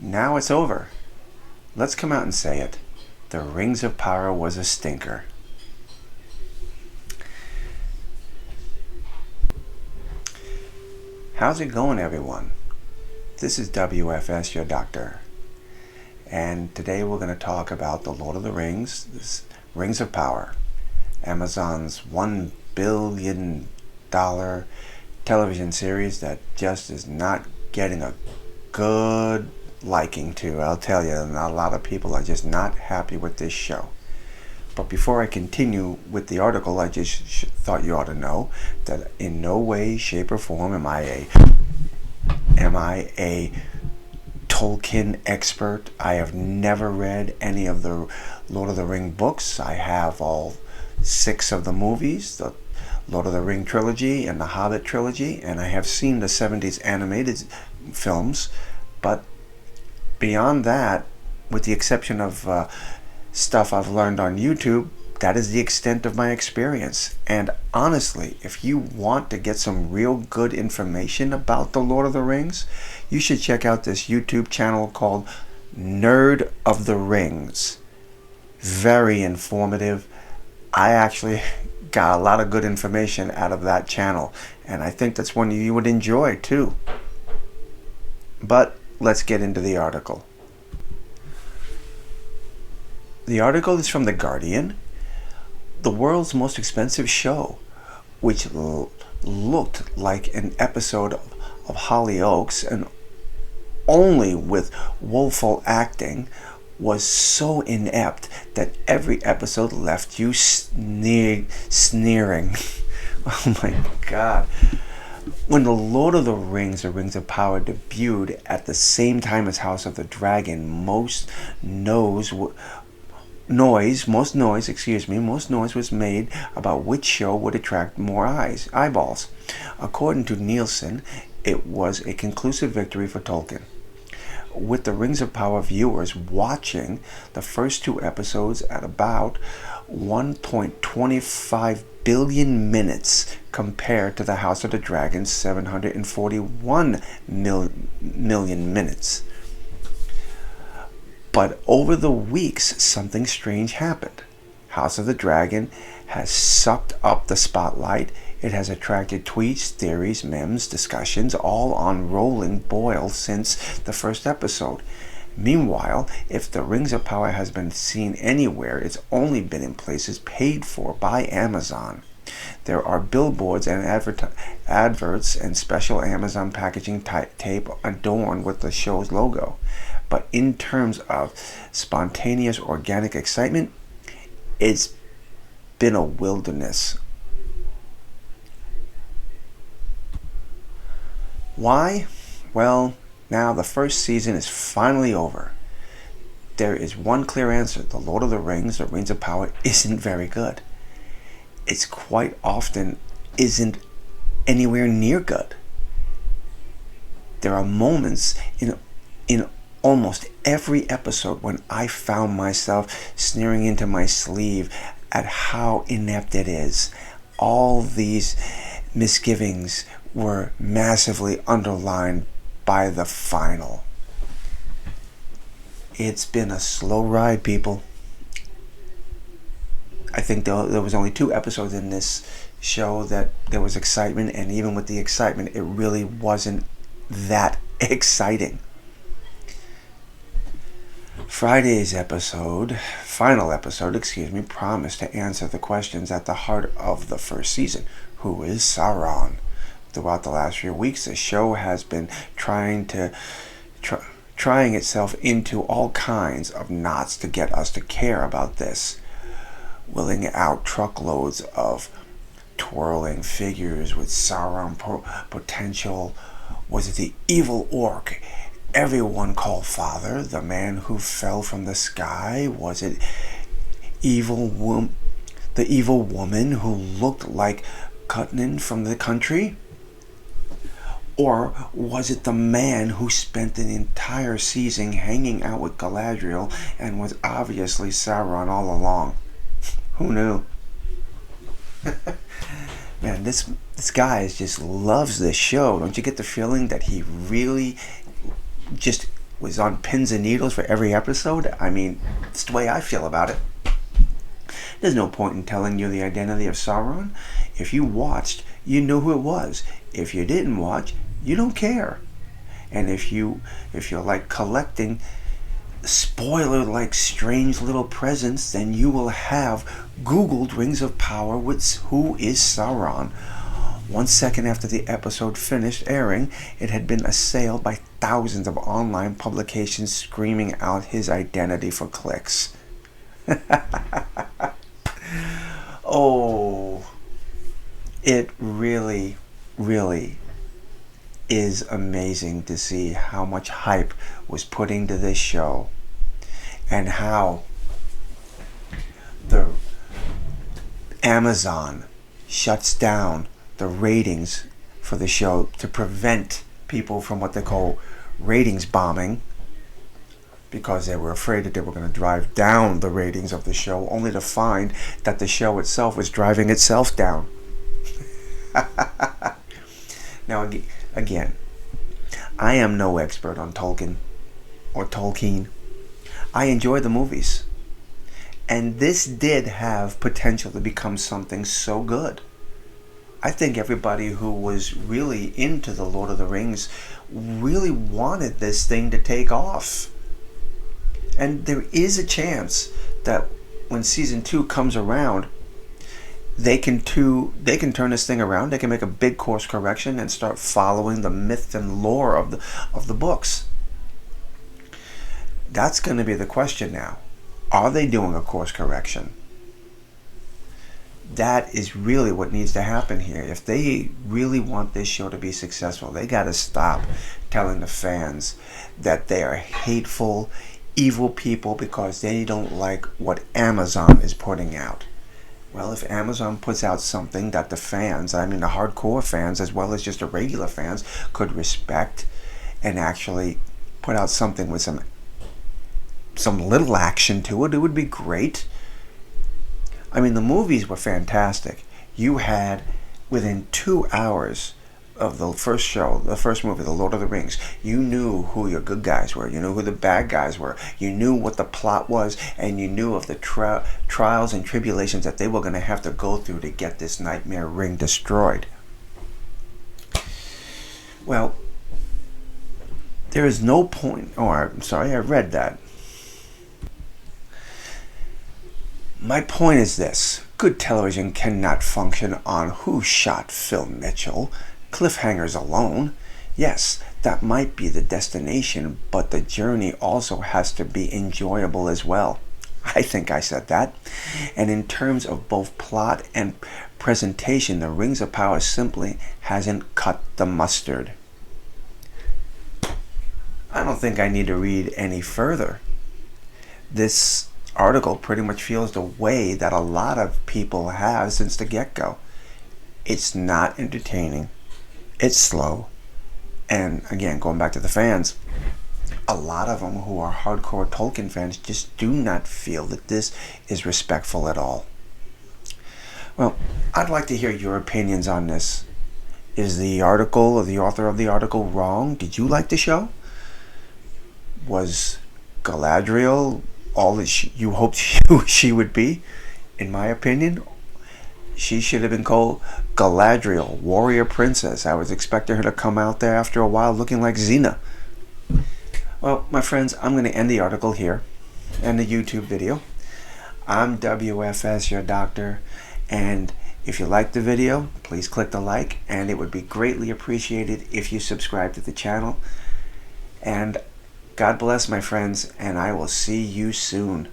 Now it's over. Let's come out and say it. The Rings of Power was a stinker. How's it going, everyone? This is W.F.S, your doctor. And today we're going to talk about The Lord of the Rings, this Rings of Power, Amazon's $1 billion television series that just is not getting a good liking to. I'll tell you, a lot of people are just not happy with this show. But before I continue with the article, I just thought you ought to know that in no way, shape, or form am I a Tolkien expert. I have never read any of the Lord of the Ring books. I have all 6 of the movies, the Lord of the Ring trilogy and the Hobbit trilogy, and I have seen the 70s animated films. But beyond that, with the exception of stuff I've learned on YouTube, that is the extent of my experience. And honestly, if you want to get some real good information about the Lord of the Rings, you should check out this YouTube channel called Nerd of the Rings. Very informative. I actually got a lot of good information out of that channel, and I think that's one you would enjoy too. But let's get into the article. The article is from The Guardian. The world's most expensive show, which looked like an episode of Hollyoaks and only with woeful acting, was so inept that every episode left you sneering. Oh my God. When The Lord of the Rings, The Rings of Power, debuted at the same time as House of the Dragon, most noise was made about which show would attract more eyeballs. According to Nielsen, it was a conclusive victory for Tolkien, with the Rings of Power viewers watching the first 2 episodes at about 1.25 billion minutes compared to the House of the Dragon's 741 million minutes. But over the weeks, something strange happened. House of the Dragon has sucked up the spotlight. It has attracted tweets, theories, memes, discussions, all on rolling boil since the first episode. Meanwhile, if the Rings of Power has been seen anywhere, it's only been in places paid for by Amazon. There are billboards and adverts and special Amazon packaging tape adorned with the show's logo. But in terms of spontaneous organic excitement, it's been a wilderness. Why? Well, now the first season is finally over. There is one clear answer. The Lord of the Rings, The Rings of Power, isn't very good. It's quite often isn't anywhere near good. There are moments in almost every episode when I found myself sneering into my sleeve at how inept it is. All these misgivings were massively underlined by the final. It's been a slow ride, people. I think there was only 2 episodes in this show that there was excitement, and even with the excitement, it really wasn't that exciting. Friday's final episode, promised to answer the questions at the heart of the first season. Who is Sauron? Throughout the last few weeks, the show has been trying itself into all kinds of knots to get us to care about this, willing out truckloads of twirling figures with Sauron potential. Was it the evil orc everyone called father, the man who fell from the sky? Was it the evil woman who looked like Cutnan from the country? Or was it the man who spent an entire season hanging out with Galadriel and was obviously Sauron all along? Who knew? Man, this guy just loves this show. Don't you get the feeling that he really just was on pins and needles for every episode, I mean, it's the way I feel about it. There's no point in telling you the identity of Sauron. If you watched, you knew who it was. If you didn't watch, you don't care. And if you're like collecting spoiler-like strange little presents, then you will have Googled Rings of Power with who is Sauron. 1 second after the episode finished airing, it had been assailed by thousands of online publications screaming out his identity for clicks. Oh, it really, really is amazing to see how much hype was put into this show and how the Amazon shuts down the ratings for the show to prevent people from what they call ratings bombing, because they were afraid that they were going to drive down the ratings of the show, only to find that the show itself was driving itself down. Now, again, I am no expert on Tolkien or Tolkien. I enjoy the movies. And this did have potential to become something so good. I think everybody who was really into the Lord of the Rings really wanted this thing to take off. And there is a chance that when season 2 comes around, they can turn this thing around. They can make a big course correction and start following the myth and lore of the books. That's going to be the question now. Are they doing a course correction? That is really what needs to happen here. If they really want this show to be successful, they got to stop telling the fans that they are hateful, evil people because they don't like what Amazon is putting out. Well, if Amazon puts out something that the fans, I mean the hardcore fans as well as just the regular fans, could respect and actually put out something with some little action to it, it would be great. I mean, the movies were fantastic. You had, within 2 hours of the first show, the first movie, The Lord of the Rings, you knew who your good guys were. You knew who the bad guys were. You knew what the plot was, and you knew of the trials and tribulations that they were going to have to go through to get this nightmare ring destroyed. Well, there is no point... Oh, I'm sorry, I read that. My point is this. Good television cannot function on who shot Phil Mitchell. Cliffhangers alone. Yes, that might be the destination, but the journey also has to be enjoyable as well. I think I said that. And in terms of both plot and presentation, the Rings of Power simply hasn't cut the mustard. I don't think I need to read any further. This article pretty much feels the way that a lot of people have since the get-go. It's not entertaining. It's slow. And again, going back to the fans, a lot of them who are hardcore Tolkien fans just do not feel that this is respectful at all. Well, I'd like to hear your opinions on this. Is the article or the author of the article wrong? Did you like the show? Was Galadriel all that you hoped she would be? In my opinion, she should have been called Galadriel, warrior princess. I was expecting her to come out there after a while looking like Xena. Well, my friends, I'm going to end the article here and the YouTube video. I'm W.F.S, your doctor, and if you liked the video, please click the like, and it would be greatly appreciated if you subscribe to the channel. And God bless, my friends, and I will see you soon.